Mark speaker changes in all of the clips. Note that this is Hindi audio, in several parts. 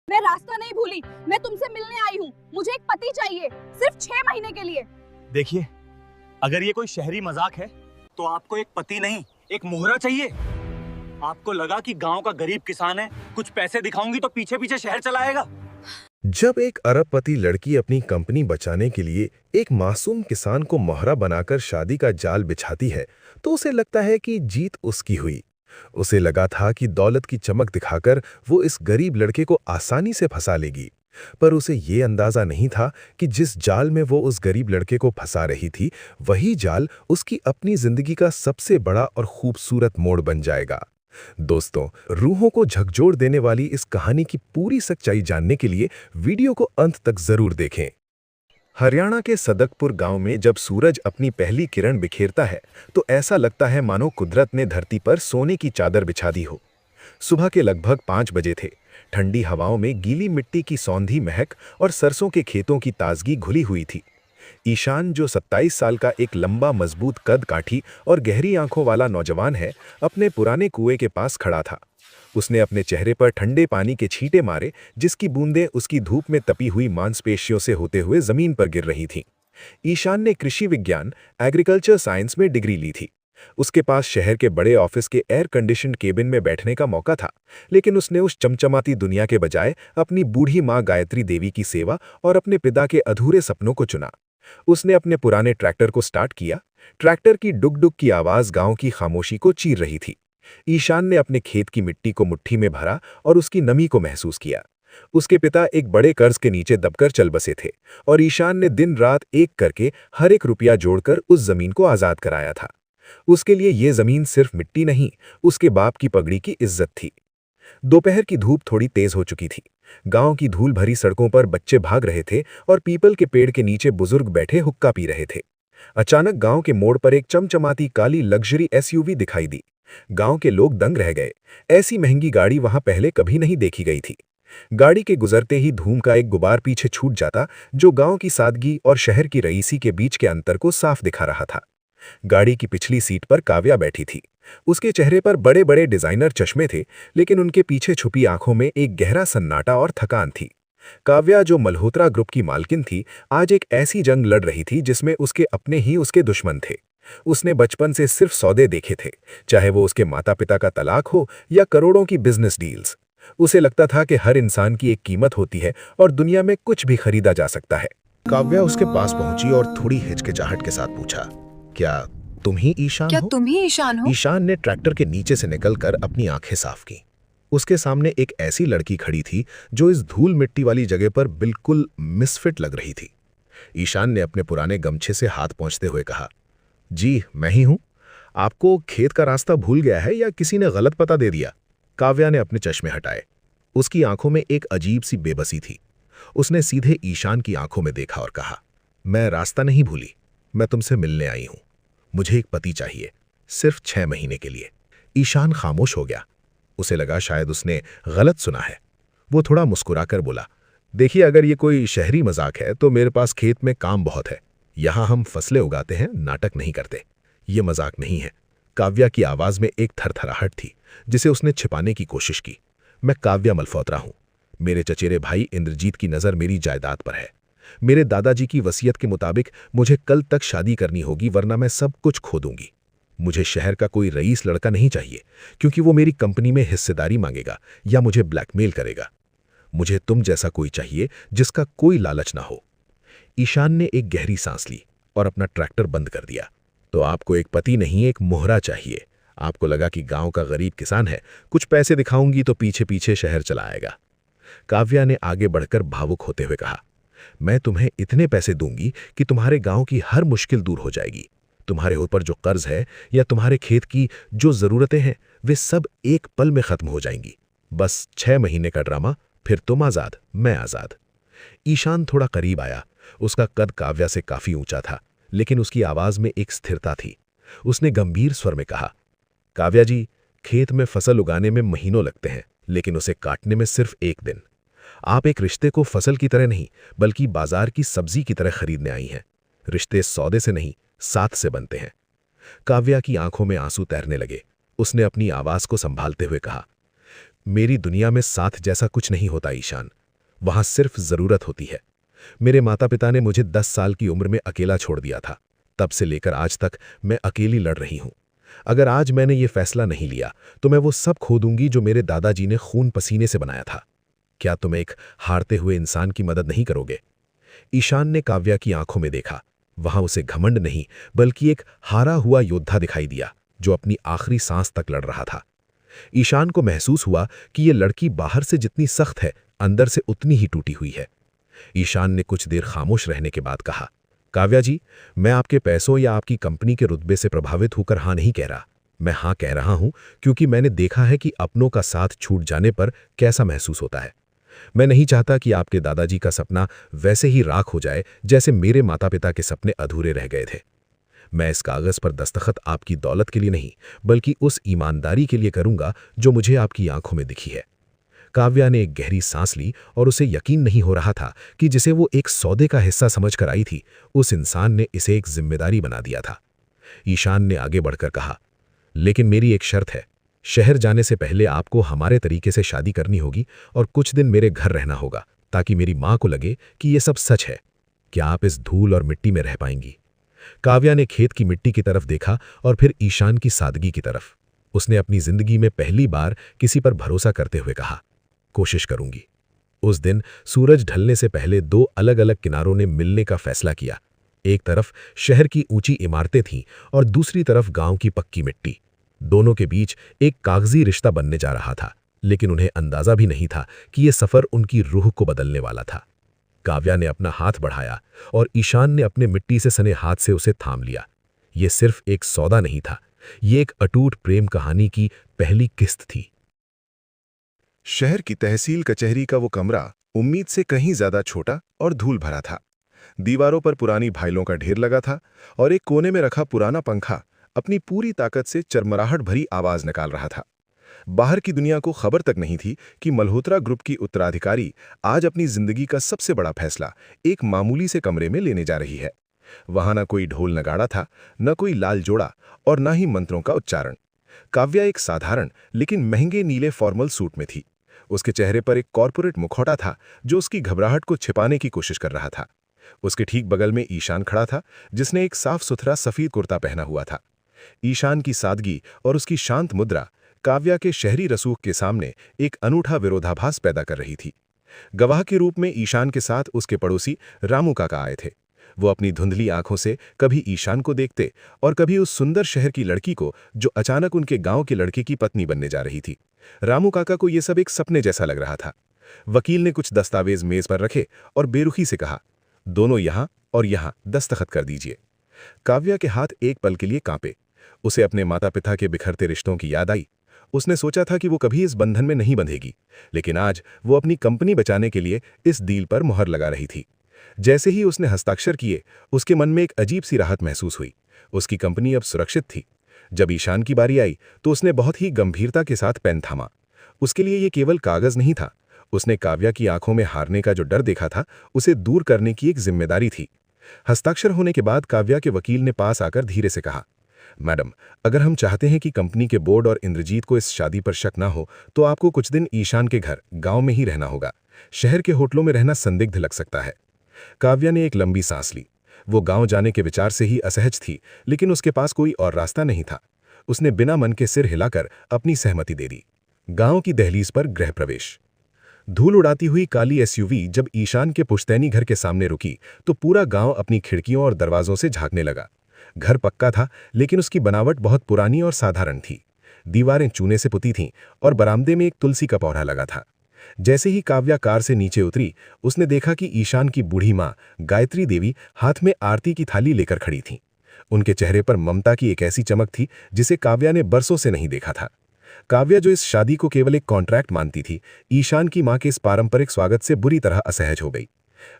Speaker 1: मैं रास्ता नहीं भूली, मैं तुमसे मिलने आई हूँ। मुझे एक पति चाहिए, सिर्फ 6 महीने के लिए।
Speaker 2: देखिए, अगर ये कोई शहरी मजाक है तो आपको एक पति नहीं, एक मोहरा चाहिए। आपको लगा कि गांव का गरीब किसान है, कुछ पैसे दिखाऊंगी तो पीछे पीछे शहर चला आएगा।
Speaker 3: जब एक अरबपति लड़की अपनी कंपनी बचाने के लिए एक मासूम किसान को मोहरा बनाकर शादी का जाल बिछाती है, तो उसे लगता है कि जीत उसकी हुई। उसे लगा था कि दौलत की चमक दिखाकर वो इस गरीब लड़के को आसानी से फंसा लेगी। पर उसे ये अंदाजा नहीं था कि जिस जाल में वो उस गरीब लड़के को फंसा रही थी, वही जाल उसकी अपनी जिंदगी का सबसे बड़ा और खूबसूरत मोड़ बन जाएगा। दोस्तों, रूहों को झकझोर देने वाली इस कहानी की पूरी सच्चाई जानने के लिए वीडियो को अंत तक जरूर देखें। हरियाणा के सदकपुर गांव में जब सूरज अपनी पहली किरण बिखेरता है, तो ऐसा लगता है मानो कुदरत ने धरती पर सोने की चादर बिछा दी हो। सुबह के लगभग 5 बजे थे। ठंडी हवाओं में गीली मिट्टी की सौंधी महक और सरसों के खेतों की ताजगी घुली हुई थी। ईशान, जो 27 साल का एक लंबा मजबूत कद काठी और गहरी आंखों वाला नौजवान है, अपने पुराने कुएं के पास खड़ा था। उसने अपने चेहरे पर ठंडे पानी के छींटे मारे, जिसकी बूंदें उसकी धूप में तपी हुई मांसपेशियों से होते हुए जमीन पर गिर रही थीं। ईशान ने कृषि विज्ञान एग्रीकल्चर साइंस में डिग्री ली थी। उसके पास शहर के बड़े ऑफिस के एयर कंडीशन्ड केबिन में बैठने का मौका था, लेकिन उसने उस चमचमाती दुनिया के बजाय अपनी बूढ़ी माँ गायत्री देवी की सेवा और अपने पिता के अधूरे सपनों को चुना। उसने अपने पुराने ट्रैक्टर को स्टार्ट किया। ट्रैक्टर की डुक-डुक की आवाज गांव की खामोशी को चीर रही थी। ईशान ने अपने खेत की मिट्टी को मुट्ठी में भरा और उसकी नमी को महसूस किया। उसके पिता एक बड़े कर्ज के नीचे दबकर चल बसे थे, और ईशान ने दिन रात एक करके हर एक रुपया जोड़कर उस जमीन को आजाद कराया था। उसके लिए ये जमीन सिर्फ मिट्टी नहीं, उसके बाप की पगड़ी की इज्जत थी। दोपहर की धूप थोड़ी तेज हो चुकी थी। गांव की धूल भरी सड़कों पर बच्चे भाग रहे थे और पीपल के पेड़ के नीचे बुजुर्ग बैठे हुक्का पी रहे थे। अचानक गांव के मोड़ पर एक चमचमाती काली लग्जरी एसयूवी दिखाई दी। गांव के लोग दंग रह गए। ऐसी महंगी गाड़ी वहां पहले कभी नहीं देखी गई थी। गाड़ी के गुजरते ही धूम का एक गुबार पीछे छूट जाता, जो गांव की सादगी और शहर की रईसी के बीच के अंतर को साफ दिखा रहा था। गाड़ी की पिछली सीट पर काव्या बैठी थी। उसके चेहरे पर बड़े बड़े डिजाइनर चश्मे थे, लेकिन उनके पीछे छुपी आंखों में एक गहरा सन्नाटा और थकान थी। काव्या, जो मल्होत्रा ग्रुप की मालकिन थी, आज एक ऐसी जंग लड़ रही थी जिसमें उसके अपने ही उसके दुश्मन थे। उसने बचपन से सिर्फ सौदे देखे थे, चाहे वो उसके माता पिता का तलाक हो या करोड़ों की बिजनेस डील्स। उसे लगता था कि हर इंसान की एक कीमत होती है और दुनिया में कुछ भी खरीदा जा सकता है। काव्या उसके पास पहुंची और थोड़ी हिचकिचाहट के साथ पूछा, क्या तुम ही ईशान हो?
Speaker 1: तुम ही ईशान हो?
Speaker 3: ईशान ने ट्रैक्टर के नीचे से निकलकर अपनी आंखें साफ की। उसके सामने एक ऐसी लड़की खड़ी थी जो इस धूल मिट्टी वाली जगह पर बिल्कुल मिसफिट लग रही थी। ईशान ने अपने पुराने गमछे से हाथ पोंछते हुए कहा, जी मैं ही हूं। आपको खेत का रास्ता भूल गया है या किसी ने गलत पता दे दिया? काव्या ने अपने चश्मे हटाए। उसकी आंखों में एक अजीब सी बेबसी थी। उसने सीधे ईशान की आंखों में देखा और कहा, मैं रास्ता नहीं भूली, मैं तुमसे मिलने आई हूं। मुझे एक पति चाहिए, सिर्फ 6 महीने के लिए। ईशान खामोश हो गया। उसे लगा शायद उसने गलत सुना है। वो थोड़ा मुस्कुराकर बोला, देखिए, अगर ये कोई शहरी मजाक है तो मेरे पास खेत में काम बहुत है। यहां हम फसलें उगाते हैं, नाटक नहीं करते। ये मजाक नहीं है। काव्या की आवाज में एक थरथराहट थी जिसे उसने छिपाने की कोशिश की। मैं काव्या मल्होत्रा हूं। मेरे चचेरे भाई इंद्रजीत की नजर मेरी जायदाद पर है। मेरे दादाजी की वसीयत के मुताबिक मुझे कल तक शादी करनी होगी, वरना मैं सब कुछ खो दूंगी। मुझे शहर का कोई रईस लड़का नहीं चाहिए, क्योंकि वो मेरी कंपनी में हिस्सेदारी मांगेगा या मुझे ब्लैकमेल करेगा। मुझे तुम जैसा कोई चाहिए जिसका कोई लालच ना हो। ईशान ने एक गहरी सांस ली और अपना ट्रैक्टर बंद कर दिया। तो आपको एक पति नहीं, एक मोहरा चाहिए। आपको लगा कि गांव का गरीब किसान है, कुछ पैसे दिखाऊंगी तो पीछे पीछे शहर चला आएगा। काव्या ने आगे बढ़कर भावुक होते हुए कहा, मैं तुम्हें इतने पैसे दूंगी कि तुम्हारे गांव की हर मुश्किल दूर हो जाएगी। तुम्हारे ऊपर जो कर्ज है या तुम्हारे खेत की जो जरूरतें हैं, वे सब एक पल में खत्म हो जाएंगी। बस 6 महीने का ड्रामा, फिर तुम आजाद, मैं आजाद। ईशान थोड़ा करीब आया। उसका कद काव्या से काफी ऊंचा था, लेकिन उसकी आवाज में एक स्थिरता थी। उसने गंभीर स्वर में कहा, काव्या जी, खेत में फसल उगाने में महीनों लगते हैं, लेकिन उसे काटने में सिर्फ एक दिन। आप एक रिश्ते को फसल की तरह नहीं, बल्कि बाजार की सब्जी की तरह खरीदने आई हैं। रिश्ते सौदे से नहीं, साथ से बनते हैं। काव्या की आंखों में आंसू तैरने लगे। उसने अपनी आवाज को संभालते हुए कहा, मेरी दुनिया में साथ जैसा कुछ नहीं होता ईशान। वहां सिर्फ जरूरत होती है। मेरे माता पिता ने मुझे 10 साल की उम्र में अकेला छोड़ दिया था। तब से लेकर आज तक मैं अकेली लड़ रही हूं। अगर आज मैंने ये फैसला नहीं लिया तो मैं वो सब खो दूंगी जो मेरे दादाजी ने खून पसीने से बनाया था। क्या तुम एक हारते हुए इंसान की मदद नहीं करोगे? ईशान ने काव्या की आंखों में देखा। वहां उसे घमंड नहीं बल्कि एक हारा हुआ योद्धा दिखाई दिया जो अपनी आखिरी सांस तक लड़ रहा था। ईशान को महसूस हुआ कि ये लड़की बाहर से जितनी सख्त है, अंदर से उतनी ही टूटी हुई है। ईशान ने कुछ देर खामोश रहने के बाद कहा, काव्या जी, मैं आपके पैसों या आपकी कंपनी के रुतबे से प्रभावित होकर हाँ नहीं कह रहा। मैं हाँ कह रहा हूं क्योंकि मैंने देखा है कि अपनों का साथ छूट जाने पर कैसा महसूस होता है। मैं नहीं चाहता कि आपके दादाजी का सपना वैसे ही राख हो जाए जैसे मेरे माता पिता के सपने अधूरे रह गए थे। मैं इस कागज पर दस्तखत आपकी दौलत के लिए नहीं बल्कि उस ईमानदारी के लिए करूंगा जो मुझे आपकी आंखों में दिखी है। काव्या ने एक गहरी सांस ली और उसे यकीन नहीं हो रहा था कि जिसे वो एक सौदे का हिस्सा समझकर आई थी, उस इंसान ने इसे एक जिम्मेदारी बना दिया था। ईशान ने आगे बढ़कर कहा, लेकिन मेरी एक शर्त है। शहर जाने से पहले आपको हमारे तरीके से शादी करनी होगी और कुछ दिन मेरे घर रहना होगा ताकि मेरी मां को लगे कि ये सब सच है। क्या आप इस धूल और मिट्टी में रह पाएंगी? काव्या ने खेत की मिट्टी की तरफ देखा और फिर ईशान की सादगी की तरफ। उसने अपनी जिंदगी में पहली बार किसी पर भरोसा करते हुए कहा, कोशिश करूंगी। उस दिन सूरज ढलने से पहले दो अलग अलग किनारों ने मिलने का फैसला किया। एक तरफ शहर की ऊंची इमारतें थीं और दूसरी तरफ गांव की पक्की मिट्टी। दोनों के बीच एक कागजी रिश्ता बनने जा रहा था, लेकिन उन्हें अंदाजा भी नहीं था कि यह सफर उनकी रूह को बदलने वाला था। काव्या ने अपना हाथ बढ़ाया और ईशान ने अपने मिट्टी से सने हाथ से उसे थाम लिया। यह सिर्फ एक सौदा नहीं था, यह एक अटूट प्रेम कहानी की पहली किस्त थी।
Speaker 4: शहर की तहसील कचहरी का वो कमरा उम्मीद से कहीं ज्यादा छोटा और धूल भरा था। दीवारों पर पुरानी फाइलों का ढेर लगा था और एक कोने में रखा पुराना पंखा अपनी पूरी ताकत से चरमराहट भरी आवाज निकाल रहा था। बाहर की दुनिया को खबर तक नहीं थी कि मल्होत्रा ग्रुप की उत्तराधिकारी आज अपनी जिंदगी का सबसे बड़ा फैसला एक मामूली से कमरे में लेने जा रही है। वहां न कोई ढोल नगाड़ा था, न कोई लाल जोड़ा और न ही मंत्रों का उच्चारण। काव्या एक साधारण लेकिन महंगे नीले फॉर्मल सूट में थी। उसके चेहरे पर एक कॉर्पोरेट मुखौटा था जो उसकी घबराहट को छिपाने की कोशिश कर रहा था। उसके ठीक बगल में ईशान खड़ा था, जिसने एक साफ सुथरा सफेद कुर्ता पहना हुआ था। ईशान की सादगी और उसकी शांत मुद्रा काव्या के शहरी रसूख के सामने एक अनूठा विरोधाभास पैदा कर रही थी। गवाह के रूप में ईशान के साथ उसके पड़ोसी रामू काका आए थे। वो अपनी धुंधली आंखों से कभी ईशान को देखते और कभी उस सुंदर शहर की लड़की को जो अचानक उनके गांव के लड़के की पत्नी बनने जा रही थी। रामू काका को यह सब एक सपने जैसा लग रहा था। वकील ने कुछ दस्तावेज मेज पर रखे और बेरुखी से कहा, दोनों यहां और यहां दस्तखत कर दीजिए। काव्या के हाथ एक पल के लिए कांपे। उसे अपने माता पिता के बिखरते रिश्तों की याद आई। उसने सोचा था कि वो कभी इस बंधन में नहीं बंधेगी, लेकिन आज वो अपनी कंपनी बचाने के लिए इस डील पर मुहर लगा रही थी। जैसे ही उसने हस्ताक्षर किए, उसके मन में एक अजीब सी राहत महसूस हुई। उसकी कंपनी अब सुरक्षित थी। जब ईशान की बारी आई तो उसने बहुत ही गंभीरता के साथ पेन थामा। उसके लिए ये केवल कागज नहीं था, उसने काव्या की आंखों में हारने का जो डर देखा था, उसे दूर करने की एक जिम्मेदारी थी। हस्ताक्षर होने के बाद काव्या के वकील ने पास आकर धीरे से कहा, मैडम, अगर हम चाहते हैं कि कंपनी के बोर्ड और इंद्रजीत को इस शादी पर शक ना हो, तो आपको कुछ दिन ईशान के घर गांव में ही रहना होगा। शहर के होटलों में रहना संदिग्ध लग सकता है। काव्या ने एक लंबी सांस ली। वो गांव जाने के विचार से ही असहज थी, लेकिन उसके पास कोई और रास्ता नहीं था। उसने बिना मन के सिर हिलाकर अपनी सहमति दे दी। गांव की दहलीज पर गृह प्रवेश। धूल उड़ाती हुई काली एसयूवी जब ईशान के पुश्तैनी घर के सामने रुकी तो पूरा गांव अपनी खिड़कियों और दरवाजों से झांकने लगा। घर पक्का था, लेकिन उसकी बनावट बहुत पुरानी और साधारण थी। दीवारें चूने से पुती थीं और बरामदे में एक तुलसी का पौधा लगा था। जैसे ही काव्या कार से नीचे उतरी, उसने देखा कि ईशान की बूढ़ी माँ गायत्री देवी हाथ में आरती की थाली लेकर खड़ी थीं। उनके चेहरे पर ममता की एक ऐसी चमक थी जिसे काव्या ने बरसों से नहीं देखा था। काव्या, जो इस शादी को केवल एक कॉन्ट्रैक्ट मानती थी, ईशान की मां के इस पारंपरिक स्वागत से बुरी तरह असहज हो गई।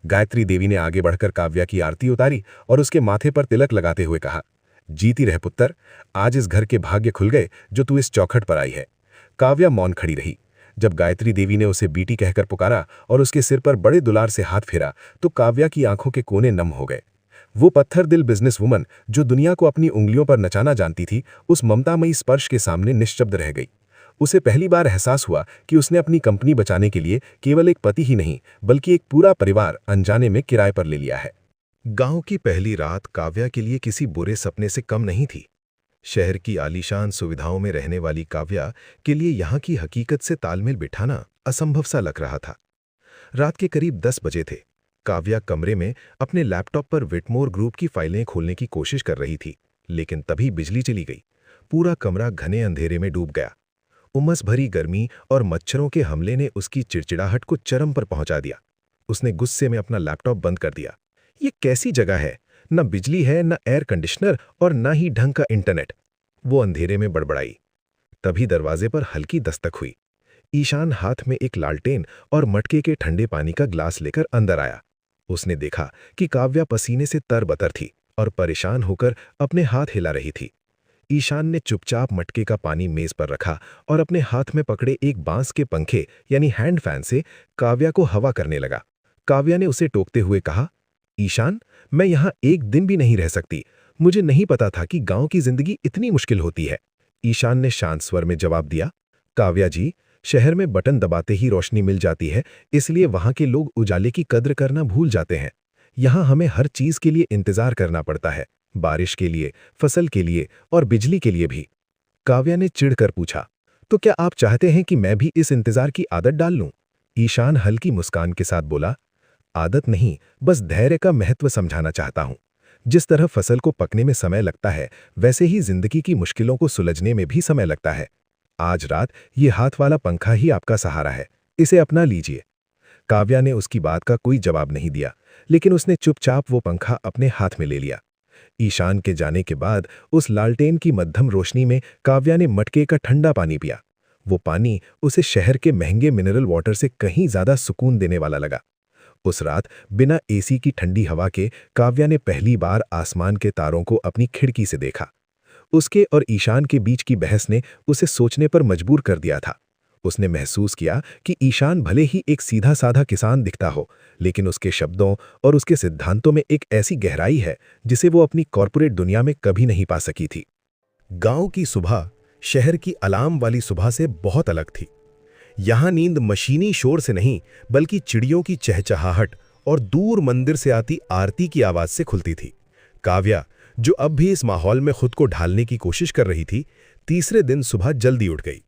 Speaker 4: गायत्री देवी ने आगे बढ़कर काव्या की आरती उतारी और उसके माथे पर तिलक लगाते हुए कहा, जीती रह पुत्र, आज इस घर के भाग्य खुल गए जो तू इस चौखट पर आई है। काव्या मौन खड़ी रही। जब गायत्री देवी ने उसे बेटी कहकर पुकारा और उसके सिर पर बड़े दुलार से हाथ फेरा तो काव्या की आंखों के कोने नम हो गए। वो पत्थर दिल बिजनेस वुमन जो दुनिया को अपनी उंगलियों पर नचाना जानती थी, उस ममतामयी स्पर्श के सामने निश्शब्द रह गई।
Speaker 3: उसे पहली बार एहसास हुआ कि उसने अपनी कंपनी बचाने के लिए केवल एक पति ही नहीं बल्कि एक पूरा परिवार अनजाने में किराए पर ले लिया है। गांव की पहली रात काव्या के लिए किसी बुरे सपने से कम नहीं थी। शहर की आलीशान सुविधाओं में रहने वाली काव्या के लिए यहाँ की हकीकत से तालमेल बिठाना असंभव सा लग रहा था। रात के करीब 10 बजे थे। काव्या कमरे में अपने लैपटॉप पर विटमोर ग्रुप की फाइलें खोलने की कोशिश कर रही थी, लेकिन तभी बिजली चली गई। पूरा कमरा घने अंधेरे में डूब गया। उमस भरी गर्मी और मच्छरों के हमले ने उसकी चिड़चिड़ाहट को चरम पर पहुंचा दिया। उसने गुस्से में अपना लैपटॉप बंद कर दिया। ये कैसी जगह है? न बिजली है, न एयर कंडीशनर और न ही ढंग का इंटरनेट। वो अंधेरे में बड़बड़ाई। तभी दरवाजे पर हल्की दस्तक हुई। ईशान हाथ में एक लालटेन और मटके के ठंडे पानी का ग्लास लेकर अंदर आया। उसने देखा कि काव्या पसीने से तरबतर थी और परेशान होकर अपने हाथ हिला रही थी। ईशान ने चुपचाप मटके का पानी मेज पर रखा और अपने हाथ में पकड़े एक बांस के पंखे यानी हैंड फैन से काव्या को हवा करने लगा। काव्या ने उसे टोकते हुए कहा, ईशान, मैं यहाँ एक दिन भी नहीं रह सकती। मुझे नहीं पता था कि गांव की जिंदगी इतनी मुश्किल होती है। ईशान ने शांत स्वर में जवाब दिया, काव्या जी, शहर में बटन दबाते ही रोशनी मिल जाती है, इसलिए वहां के लोग उजाले की कद्र करना भूल जाते हैं। यहाँ हमें हर चीज के लिए इंतजार करना पड़ता है, बारिश के लिए, फसल के लिए और बिजली के लिए भी। काव्या ने चिढ़कर पूछा, तो क्या आप चाहते हैं कि मैं भी इस इंतजार की आदत डाल लूं? ईशान हल्की मुस्कान के साथ बोला, आदत नहीं, बस धैर्य का महत्व समझाना चाहता हूं। जिस तरह फसल को पकने में समय लगता है, वैसे ही जिंदगी की मुश्किलों को सुलझने में भी समय लगता है। आज रात ये हाथ वाला पंखा ही आपका सहारा है, इसे अपना लीजिए। काव्या ने उसकी बात का कोई जवाब नहीं दिया, लेकिन उसने चुपचाप वो पंखा अपने हाथ में ले लिया। ईशान के जाने के बाद उस लालटेन की मध्यम रोशनी में काव्या ने मटके का ठंडा पानी पिया। वो पानी उसे शहर के महंगे मिनरल वाटर से कहीं ज्यादा सुकून देने वाला लगा। उस रात बिना एसी की ठंडी हवा के काव्या ने पहली बार आसमान के तारों को अपनी खिड़की से देखा। उसके और ईशान के बीच की बहस ने उसे सोचने पर मजबूर कर दिया था। उसने महसूस किया कि ईशान भले ही एक सीधा साधा किसान दिखता हो, लेकिन उसके शब्दों और उसके सिद्धांतों में एक ऐसी गहराई है जिसे वो अपनी कॉर्पोरेट दुनिया में कभी नहीं पा सकी थी। गांव की सुबह शहर की अलार्म वाली सुबह से बहुत अलग थी। यहां नींद मशीनी शोर से नहीं, बल्कि चिड़ियों की चहचहाहट और दूर मंदिर से आती आरती की आवाज से खुलती थी। काव्या, जो अब भी इस माहौल में खुद को ढालने की कोशिश कर रही थी, तीसरे दिन सुबह जल्दी उठ गई।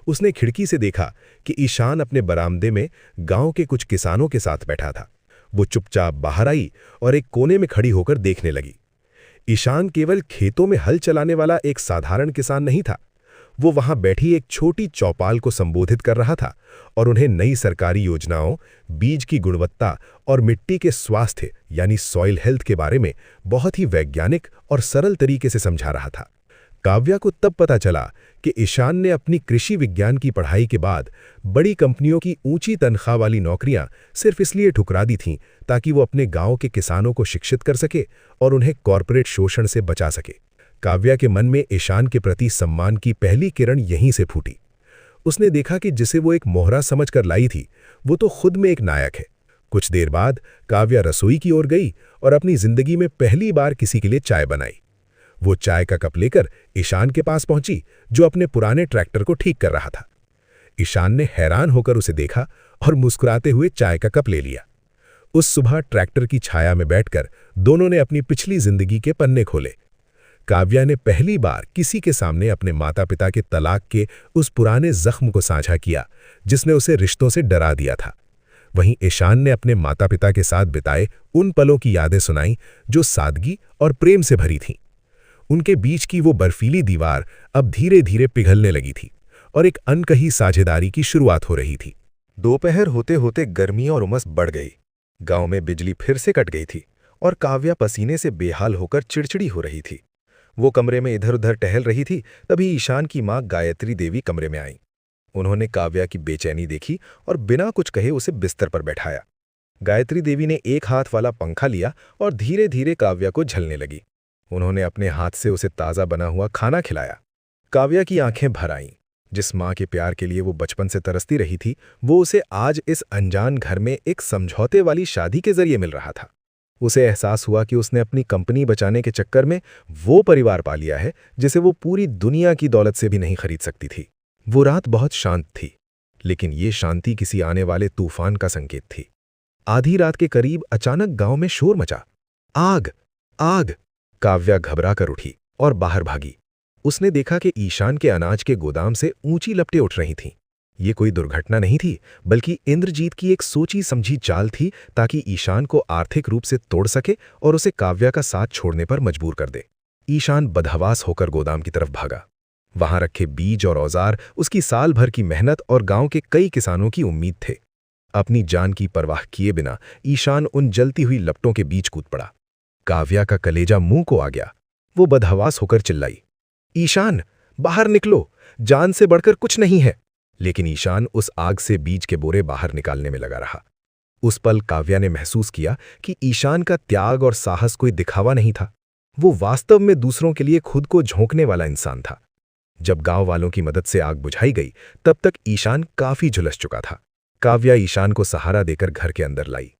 Speaker 3: उसने खिड़की से देखा कि ईशान अपने बरामदे में गांव के कुछ किसानों के साथ बैठा था। वो चुपचाप बाहर आई और एक कोने में खड़ी होकर देखने लगी। ईशान केवल खेतों में हल चलाने वाला एक साधारण किसान नहीं था। वो वहां बैठी एक छोटी चौपाल को संबोधित कर रहा था और उन्हें नई सरकारी योजनाओं, बीज की गुणवत्ता और मिट्टी के स्वास्थ्य यानी सॉइल हेल्थ के बारे में बहुत ही वैज्ञानिक और सरल तरीके से समझा रहा था। काव्या को तब पता चला कि ईशान ने अपनी कृषि विज्ञान की पढ़ाई के बाद बड़ी कंपनियों की ऊंची तनख्वाह वाली नौकरियां सिर्फ इसलिए ठुकरा दी थीं ताकि वो अपने गांव के किसानों को शिक्षित कर सके और उन्हें कॉर्पोरेट शोषण से बचा सके। काव्या के मन में ईशान के प्रति सम्मान की पहली किरण यहीं से फूटी। उसने देखा कि जिसे वो एक मोहरा समझकर लाई थी, वो तो खुद में एक नायक है। कुछ देर बाद काव्या रसोई की ओर गई और अपनी जिंदगी में पहली बार किसी के लिए चाय बनाई। वो चाय का कप लेकर ईशान के पास पहुंची, जो अपने पुराने ट्रैक्टर को ठीक कर रहा था। ईशान ने हैरान होकर उसे देखा और मुस्कुराते हुए चाय का कप ले लिया। उस सुबह ट्रैक्टर की छाया में बैठकर दोनों ने अपनी पिछली जिंदगी के पन्ने खोले। काव्या ने पहली बार किसी के सामने अपने माता पिता के तलाक के उस पुराने जख्म को साझा किया जिसने उसे रिश्तों से डरा दिया था। वहीं ईशान ने अपने माता पिता के साथ बिताए उन पलों की यादें सुनाई जो सादगी और प्रेम से भरी थीं। उनके बीच की वो बर्फीली दीवार अब धीरे धीरे पिघलने लगी थी और एक अनकही साझेदारी की शुरुआत हो रही थी। दोपहर होते होते गर्मी और उमस बढ़ गई। गांव में बिजली फिर से कट गई थी और काव्या पसीने से बेहाल होकर चिड़चिड़ी हो रही थी। वो कमरे में इधर उधर टहल रही थी, तभी ईशान की मां गायत्री देवी कमरे में आई। उन्होंने काव्या की बेचैनी देखी और बिना कुछ कहे उसे बिस्तर पर बैठाया। गायत्री देवी ने एक हाथ वाला पंखा लिया और धीरे धीरे काव्या को झलने लगी। उन्होंने अपने हाथ से उसे ताज़ा बना हुआ खाना खिलाया। काव्या की आंखें भर आईं। जिस मां के प्यार के लिए वो बचपन से तरसती रही थी, वो उसे आज इस अनजान घर में एक समझौते वाली शादी के जरिए मिल रहा था। उसे एहसास हुआ कि उसने अपनी कंपनी बचाने के चक्कर में वो परिवार पा लिया है जिसे वो पूरी दुनिया की दौलत से भी नहीं खरीद सकती थी। वो रात बहुत शांत थी, लेकिन ये शांति किसी आने वाले तूफान का संकेत थी। आधी रात के करीब अचानक गांव में शोर मचा। आग! आग! काव्या घबरा कर उठी और बाहर भागी। उसने देखा कि ईशान के अनाज के गोदाम से ऊंची लपटें उठ रही थीं। ये कोई दुर्घटना नहीं थी, बल्कि इंद्रजीत की एक सोची समझी चाल थी ताकि ईशान को आर्थिक रूप से तोड़ सके और उसे काव्या का साथ छोड़ने पर मजबूर कर दे। ईशान बदहवास होकर गोदाम की तरफ भागा। वहां रखे बीज और औजार उसकी साल भर की मेहनत और गांव के कई किसानों की उम्मीद थे। अपनी जान की परवाह किए बिना ईशान उन जलती हुई लपटों के बीच कूद पड़ा। काव्या का कलेजा मुंह को आ गया। वो बदहवास होकर चिल्लाई, ईशान, बाहर निकलो, जान से बढ़कर कुछ नहीं है। लेकिन ईशान उस आग से बीज के बोरे बाहर निकालने में लगा रहा। उस पल काव्या ने महसूस किया कि ईशान का त्याग और साहस कोई दिखावा नहीं था। वो वास्तव में दूसरों के लिए खुद को झोंकने वाला इंसान था। जब गांव वालों की मदद से आग बुझाई गई, तब तक ईशान काफी झुलस चुका था। काव्या ईशान को सहारा देकर घर के अंदर लाई।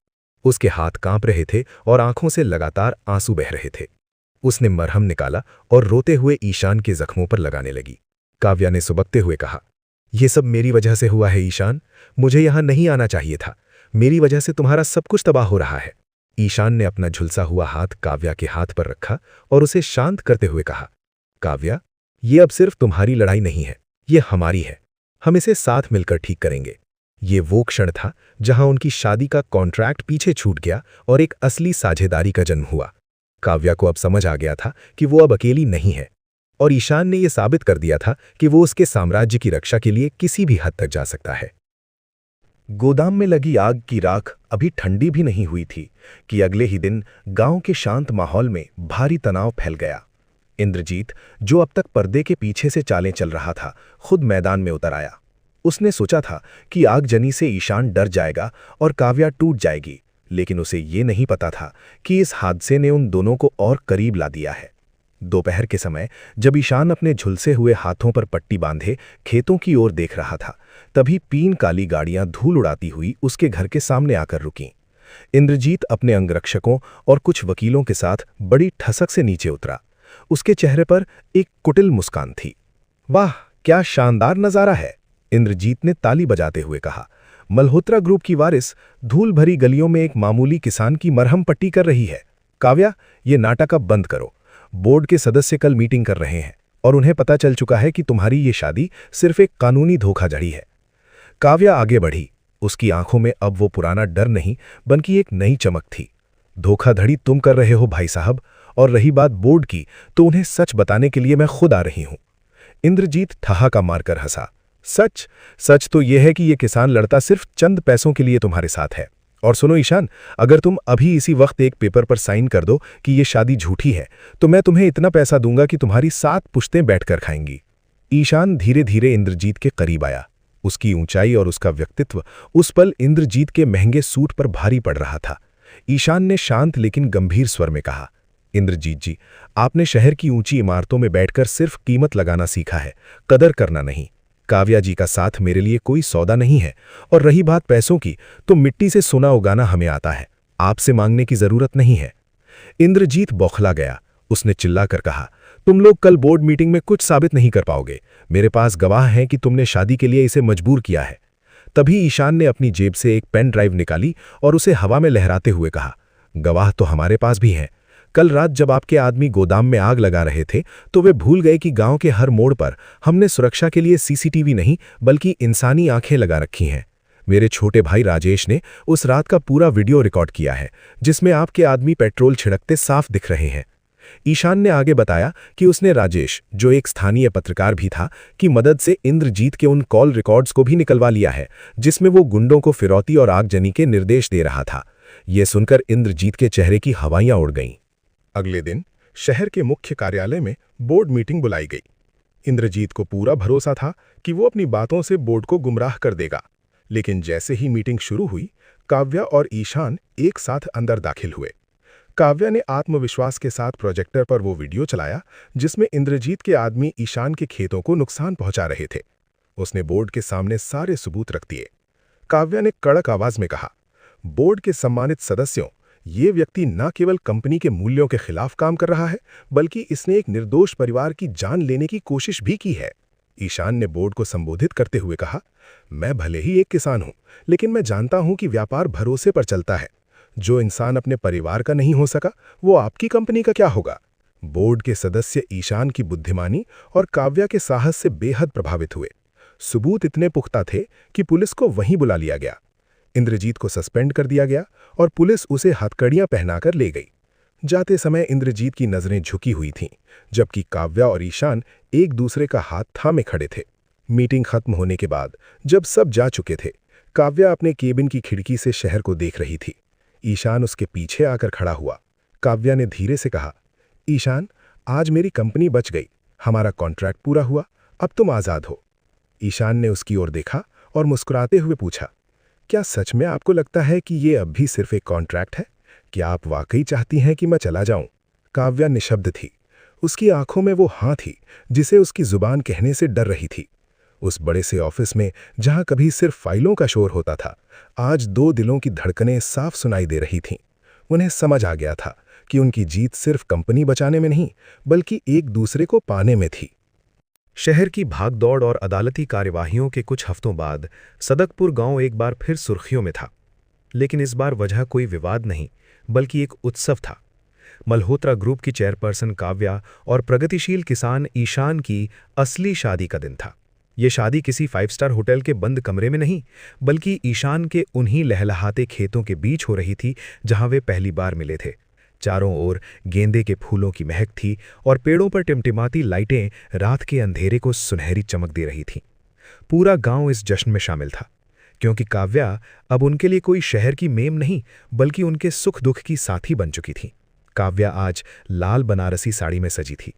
Speaker 3: उसके हाथ कांप रहे थे और आंखों से लगातार आंसू बह रहे थे। उसने मरहम निकाला और रोते हुए ईशान के जख्मों पर लगाने लगी। काव्या ने सुबकते हुए कहा, यह सब मेरी वजह से हुआ है ईशान, मुझे यहां नहीं आना चाहिए था। मेरी वजह से तुम्हारा सब कुछ तबाह हो रहा है। ईशान ने अपना झुलसा हुआ हाथ काव्या के हाथ पर रखा और उसे शांत करते हुए कहा, काव्या, ये अब सिर्फ तुम्हारी लड़ाई नहीं है, ये हमारी है। हम इसे साथ मिलकर ठीक करेंगे। ये वो क्षण था जहां उनकी शादी का कॉन्ट्रैक्ट पीछे छूट गया और एक असली साझेदारी का जन्म हुआ। काव्या को अब समझ आ गया था कि वो अब अकेली नहीं है, और ईशान ने यह साबित कर दिया था कि वो उसके साम्राज्य की रक्षा के लिए किसी भी हद तक जा सकता है। गोदाम में लगी आग की राख अभी ठंडी भी नहीं हुई थी कि अगले ही दिन गांव के शांत माहौल में भारी तनाव फैल गया। इंद्रजीत, जो अब तक पर्दे के पीछे से चालें चल रहा था, खुद मैदान में उतर आया। उसने सोचा था कि आगजनी से ईशान डर जाएगा और काव्या टूट जाएगी, लेकिन उसे ये नहीं पता था कि इस हादसे ने उन दोनों को और करीब ला दिया है। दोपहर के समय जब ईशान अपने झुलसे हुए हाथों पर पट्टी बांधे खेतों की ओर देख रहा था, तभी 3 काली गाड़ियां धूल उड़ाती हुई उसके घर के सामने आकर रुकीं। इंद्रजीत अपने अंगरक्षकों और कुछ वकीलों के साथ बड़ी ठसक से नीचे उतरा। उसके चेहरे पर एक कुटिल मुस्कान थी। वाह, क्या शानदार नजारा है, इंद्रजीत ने ताली बजाते हुए कहा। मल्होत्रा ग्रुप की वारिस धूल भरी गलियों में एक मामूली किसान की मरहम पट्टी कर रही है। काव्या, ये नाटक अब बंद करो। बोर्ड के सदस्य कल मीटिंग कर रहे हैं और उन्हें पता चल चुका है कि तुम्हारी ये शादी सिर्फ एक कानूनी धोखाधड़ी है। काव्या आगे बढ़ी। उसकी आंखों में अब वो पुराना डर नहीं, बल्कि एक नई चमक थी। धोखाधड़ी तुम कर रहे हो भाई साहब, और रही बात बोर्ड की, तो उन्हें सच बताने के लिए मैं खुद आ रही हूं। इंद्रजीत ठहाका मारकर हंसा। सच? सच तो यह है कि यह किसान लड़ता सिर्फ चंद पैसों के लिए तुम्हारे साथ है। और सुनो ईशान, अगर तुम अभी इसी वक्त एक पेपर पर साइन कर दो कि यह शादी झूठी है, तो मैं तुम्हें इतना पैसा दूंगा कि तुम्हारी 7 पुश्तें बैठकर खाएंगी। ईशान धीरे धीरे इंद्रजीत के करीब आया। उसकी ऊंचाई और उसका व्यक्तित्व उस पल इंद्रजीत के महंगे सूट पर भारी पड़ रहा था। ईशान ने शांत लेकिन गंभीर स्वर में कहा, इंद्रजीत जी, आपने शहर की ऊंची इमारतों में बैठकर सिर्फ कीमत लगाना सीखा है, कदर करना नहीं। काव्या जी का साथ मेरे लिए कोई सौदा नहीं है, और रही बात पैसों की, तो मिट्टी से सोना उगाना हमें आता है, आपसे मांगने की जरूरत नहीं है। इंद्रजीत बौखला गया। उसने चिल्लाकर कहा, तुम लोग कल बोर्ड मीटिंग में कुछ साबित नहीं कर पाओगे। मेरे पास गवाह हैं कि तुमने शादी के लिए इसे मजबूर किया है। तभी ईशान ने अपनी जेब से एक पेन ड्राइव निकाली और उसे हवा में लहराते हुए कहा, गवाह तो हमारे पास भी हैं। कल रात जब आपके आदमी गोदाम में आग लगा रहे थे, तो वे भूल गए कि गांव के हर मोड़ पर हमने सुरक्षा के लिए सीसीटीवी नहीं, बल्कि इंसानी आंखें लगा रखी हैं। मेरे छोटे भाई राजेश ने उस रात का पूरा वीडियो रिकॉर्ड किया है, जिसमें आपके आदमी पेट्रोल छिड़कते साफ दिख रहे हैं। ईशान ने आगे बताया कि उसने राजेश, जो एक स्थानीय पत्रकार भी था, की मदद से इंद्रजीत के उन कॉल रिकॉर्ड्स को भी निकलवा लिया है, जिसमें वो गुंडों को फिरौती और आगजनी के निर्देश दे रहा था। ये सुनकर इंद्रजीत के चेहरे की हवाइयां उड़ गईं। अगले दिन शहर के मुख्य कार्यालय में बोर्ड मीटिंग बुलाई गई। इंद्रजीत को पूरा भरोसा था कि वो अपनी बातों से बोर्ड को गुमराह कर देगा, लेकिन जैसे ही मीटिंग शुरू हुई, काव्या और ईशान एक साथ अंदर दाखिल हुए। काव्या ने आत्मविश्वास के साथ प्रोजेक्टर पर वो वीडियो चलाया जिसमें इंद्रजीत के आदमी ईशान के खेतों को नुकसान पहुंचा रहे थे। उसने बोर्ड के सामने सारे सबूत रख दिए। काव्या ने कड़क आवाज में कहा, बोर्ड के सम्मानित सदस्यों, ये व्यक्ति न केवल कंपनी के मूल्यों के खिलाफ काम कर रहा है, बल्कि इसने एक निर्दोष परिवार की जान लेने की कोशिश भी की है। ईशान ने बोर्ड को संबोधित करते हुए कहा, मैं भले ही एक किसान हूं, लेकिन मैं जानता हूं कि व्यापार भरोसे पर चलता है। जो इंसान अपने परिवार का नहीं हो सका, वो आपकी कंपनी का क्या होगा? बोर्ड के सदस्य ईशान की बुद्धिमानी और काव्या के साहस से बेहद प्रभावित हुए। सबूत इतने पुख्ता थे कि पुलिस को वहीं बुला लिया गया। इंद्रजीत को सस्पेंड कर दिया गया और पुलिस उसे हथकड़ियां पहनाकर ले गई। जाते समय इंद्रजीत की नजरें झुकी हुई थीं, जबकि काव्या और ईशान एक दूसरे का हाथ थामे खड़े थे। मीटिंग खत्म होने के बाद जब सब जा चुके थे, काव्या अपने केबिन की खिड़की से शहर को देख रही थी। ईशान उसके पीछे आकर खड़ा हुआ। काव्या ने धीरे से कहा, ईशान, आज मेरी कंपनी बच गई, हमारा कॉन्ट्रैक्ट पूरा हुआ, अब तुम आज़ाद हो। ईशान ने उसकी ओर देखा और मुस्कुराते हुए पूछा, क्या सच में आपको लगता है कि ये अब भी सिर्फ एक कॉन्ट्रैक्ट है? क्या आप वाकई चाहती हैं कि मैं चला जाऊं? काव्या निशब्द थी। उसकी आंखों में वो हाँ थी जिसे उसकी जुबान कहने से डर रही थी। उस बड़े से ऑफिस में जहां कभी सिर्फ फाइलों का शोर होता था, आज दो दिलों की धड़कनें साफ सुनाई दे रही थीं। उन्हें समझ आ गया था कि उनकी जीत सिर्फ कंपनी बचाने में नहीं, बल्कि एक दूसरे को पाने में थी। शहर की भागदौड़ और अदालती कार्यवाहियों के कुछ हफ्तों बाद सदकपुर गांव एक बार फिर सुर्खियों में था। लेकिन इस बार वजह कोई विवाद नहीं, बल्कि एक उत्सव था। मल्होत्रा ग्रुप की चेयरपर्सन काव्या और प्रगतिशील किसान ईशान की असली शादी का दिन था। ये शादी किसी 5 स्टार होटल के बंद कमरे में नहीं, बल्कि ईशान के उन्हीं लहलहाते खेतों के बीच हो रही थी जहां वे पहली बार मिले थे। चारों ओर गेंदे के फूलों की महक थी और पेड़ों पर टिमटिमाती लाइटें रात के अंधेरे को सुनहरी चमक दे रही थीं। पूरा गांव इस जश्न में शामिल था, क्योंकि काव्या अब उनके लिए कोई शहर की मेम नहीं, बल्कि उनके सुख दुख की साथी बन चुकी थी। काव्या आज लाल बनारसी साड़ी में सजी थी।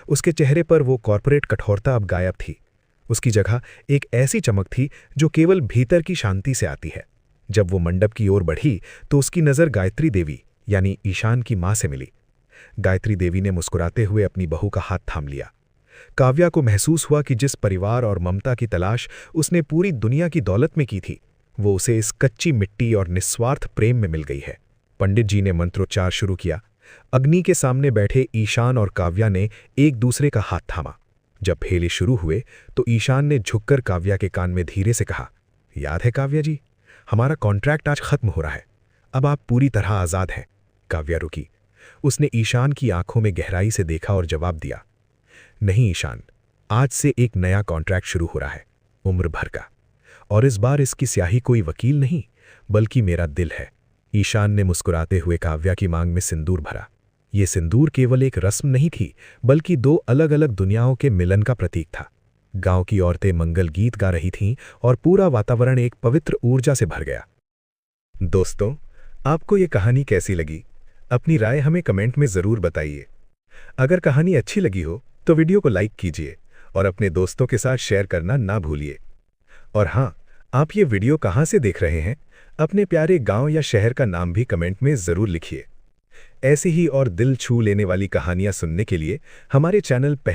Speaker 3: उसके चेहरे पर वो कॉर्पोरेट कठोरता अब गायब थी। उसकी जगह एक ऐसी चमक थी जो केवल भीतर की शांति से आती है। जब वो मंडप की ओर बढ़ी तो उसकी नज़र गायत्री देवी यानी ईशान की मां से मिली। गायत्री देवी ने मुस्कुराते हुए अपनी बहू का हाथ थाम लिया। काव्या को महसूस हुआ कि जिस परिवार और ममता की तलाश उसने पूरी दुनिया की दौलत में की थी, वो उसे इस कच्ची मिट्टी और निस्वार्थ प्रेम में मिल गई है। पंडित जी ने मंत्रोच्चार शुरू किया। अग्नि के सामने बैठे ईशान और काव्या ने एक दूसरे का हाथ थामा। जब फेले शुरू हुए तो ईशान ने झुककर काव्या के कान में धीरे से कहा, याद है काव्या जी, हमारा कॉन्ट्रैक्ट आज खत्म हो रहा है, अब आप पूरी तरह आज़ाद हैं। काव्या रुकी। उसने ईशान की आंखों में गहराई से देखा और जवाब दिया, नहीं ईशान, आज से एक नया कॉन्ट्रैक्ट शुरू हो रहा है, उम्र भर का। और इस बार इसकी स्याही कोई वकील नहीं, बल्कि मेरा दिल है। ईशान ने मुस्कुराते हुए काव्या की मांग में सिंदूर भरा। ये सिंदूर केवल एक रस्म नहीं थी, बल्कि दो अलग अलग दुनियाओं के मिलन का प्रतीक था। गांव की औरतें मंगल गीत गा रही थीं और पूरा वातावरण एक पवित्र ऊर्जा से भर गया। दोस्तों, आपको ये कहानी कैसी लगी? अपनी राय हमें कमेंट में ज़रूर बताइए। अगर कहानी अच्छी लगी हो तो वीडियो को लाइक कीजिए और अपने दोस्तों के साथ शेयर करना ना भूलिए। और हाँ, आप ये वीडियो कहाँ से देख रहे हैं? अपने प्यारे गांव या शहर का नाम भी कमेंट में ज़रूर लिखिए। ऐसी ही और दिल छू लेने वाली कहानियां सुनने के लिए हमारे चैनल पहले